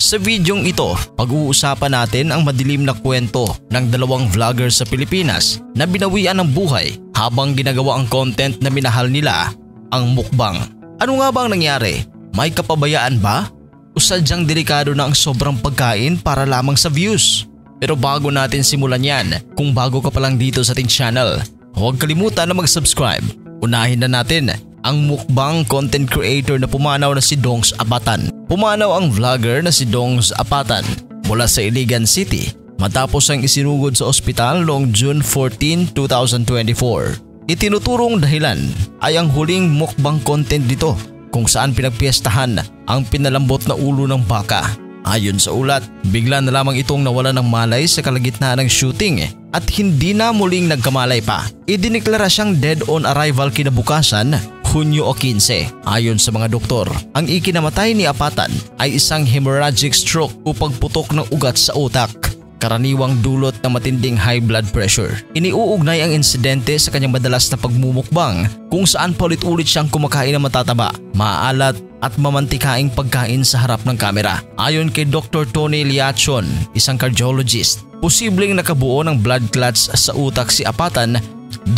Sa videong ito, pag-uusapan natin ang madilim na kwento ng dalawang vlogger sa Pilipinas na binawian ng buhay habang ginagawa ang content na minahal nila, ang mukbang. Ano nga ba ang nangyari? May kapabayaan ba? O sadyang delikado na ang sobrang pagkain para lamang sa views? Pero bago natin simulan yan, kung bago ka pa lang dito sa ating channel, huwag kalimutan na mag-subscribe. Unahin na natin ang mukbang content creator na pumanaw na si Dongs Apatan. Pumanaw ang vlogger na si Dongs Apatan mula sa Iligan City matapos ang isinugod sa ospital noong June 14, 2024. Itinuturong dahilan ay ang huling mukbang content dito kung saan pinagpiestahan ang pinalambot na ulo ng baka. Ayon sa ulat, bigla na lamang itong nawala ng malay sa kalagitnaan ng shooting at hindi na muling nagkamalay pa. Idineklara siyang dead on arrival kinabukasan, Hunyo 15. Ayon sa mga doktor, ang ikinamatay ni Apatan ay isang hemorrhagic stroke o pagputok ng ugat sa utak, karaniwang dulot ng matinding high blood pressure. Iniuugnay ang insidente sa kanyang madalas na pagmumukbang kung saan paulit-ulit siyang kumakain ng matataba, maalat at mamantikaing pagkain sa harap ng kamera. Ayon kay Dr. Tony Liachon, isang cardiologist, posibleng nakabuo ng blood clots sa utak si Apatan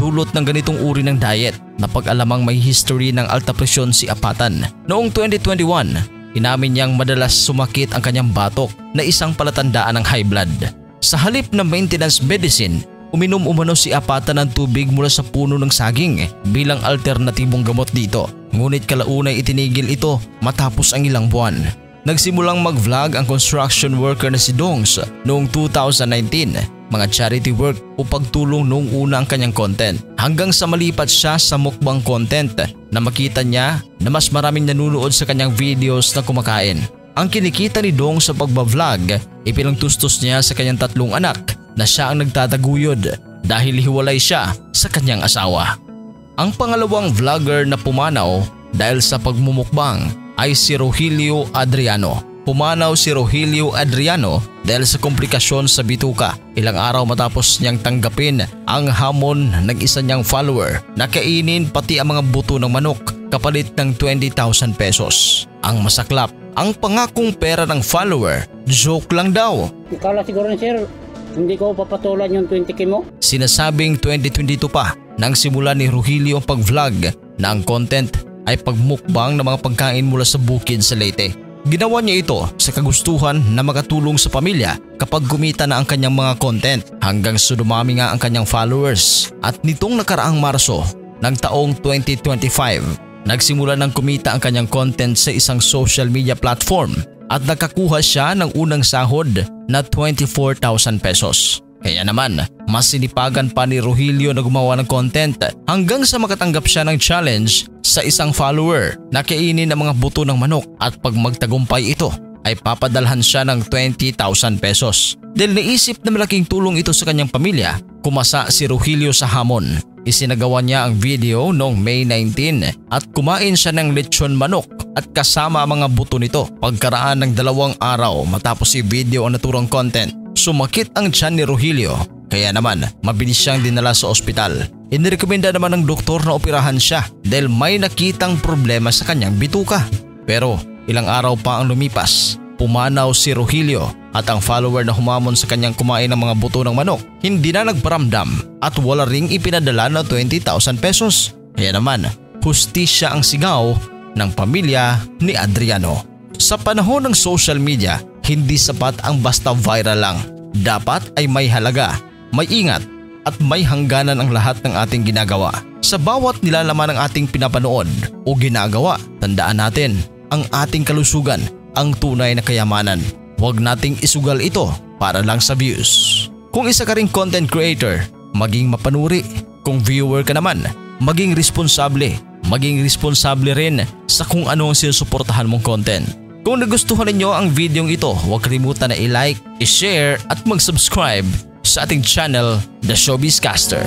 dulot ng ganitong uri ng diet. Napag-alamang may history ng alta presyon si Apatan. Noong 2021, inamin niyang madalas sumakit ang kanyang batok na isang palatandaan ng high blood. Sa halip na maintenance medicine, uminom umano si Apatan ng tubig mula sa puno ng saging bilang alternatibong gamot dito. Ngunit kalaunay itinigil ito matapos ang ilang buwan. Nagsimulang mag-vlog ang construction worker na si Dongs noong 2019, mga charity work o pagtulong noong una ang kanyang content. Hanggang sa malipat siya sa mukbang content na makita niya na mas maraming nanunood sa kanyang videos na kumakain. Ang kinikita ni Dong sa pagbablog, ipinangtustos niya sa kanyang 3 anak na siya ang nagtataguyod dahil hiwalay siya sa kanyang asawa. Ang pangalawang vlogger na pumanaw dahil sa pagmumukbang ay si Rogelio Adriano. Pumanaw si Rogelio Adriano dahil sa komplikasyon sa bituka ilang araw matapos niyang tanggapin ang hamon ng isa niyang follower na kainin pati ang mga buto ng manok kapalit ng 20,000 pesos. Ang masaklap, ang pangakong pera ng follower, joke lang daw. Ikala siguro ni sir, hindi ko papatulan yung 20k mo. Sinasabing 2022 pa nang simula ni Rogelio ang pag-vlog na ang content ay pagmukbang ng mga pagkain mula sa bukid sa Leyte. Ginawa niya ito sa kagustuhan na makatulong sa pamilya kapag gumita na ang kanyang mga content hanggang sa dumami nga ang kanyang followers. At nitong nakaraang Marso ng taong 2025, nagsimula ng kumita ang kanyang content sa isang social media platform at nakakuha siya ng unang sahod na 24,000 pesos. Kaya naman, mas sinipagan pa ni Rogelio na gumawa ng content hanggang sa makatanggap siya ng challenge sa isang follower na kainin ang mga buto ng manok at pag magtagumpay ito ay papadalhan siya ng 20,000 pesos. Dahil naisip na malaking tulong ito sa kanyang pamilya, kumasa si Rogelio sa hamon. Isinagawa niya ang video noong May 19 at kumain siya ng lechon manok at kasama ang mga buto nito. Pagkaraan ng 2 araw matapos i-video ang naturang content, sumakit ang tiyan ni Rogelio kaya naman mabilis siyang dinala sa ospital. Inirekomenda naman ng doktor na operahan siya dahil may nakitang problema sa kanyang bituka. Pero ilang araw pa ang lumipas, pumanaw si Rogelio at ang follower na humamon sa kanyang kumain ng mga buto ng manok hindi na nagparamdam at wala ring ipinadala na 20,000 pesos. Kaya naman, hustisya ang sigaw ng pamilya ni Adriano. Sa panahon ng social media, hindi sapat ang basta viral lang. Dapat ay may halaga, may ingat at may hangganan ang lahat ng ating ginagawa. Sa bawat nilalaman ng ating pinapanood o ginagawa, tandaan natin ang ating kalusugan, ang tunay na kayamanan. Huwag nating isugal ito para lang sa views. Kung isa ka ring content creator, maging mapanuri. Kung viewer ka naman, maging responsable. Maging responsable rin sa kung ano ang sinusuportahan mong content. Kung nagustuhan ninyo ang videong ito, huwag kalimutan na i-like, i-share at mag-subscribe sa ating channel, The Showbiz Caster.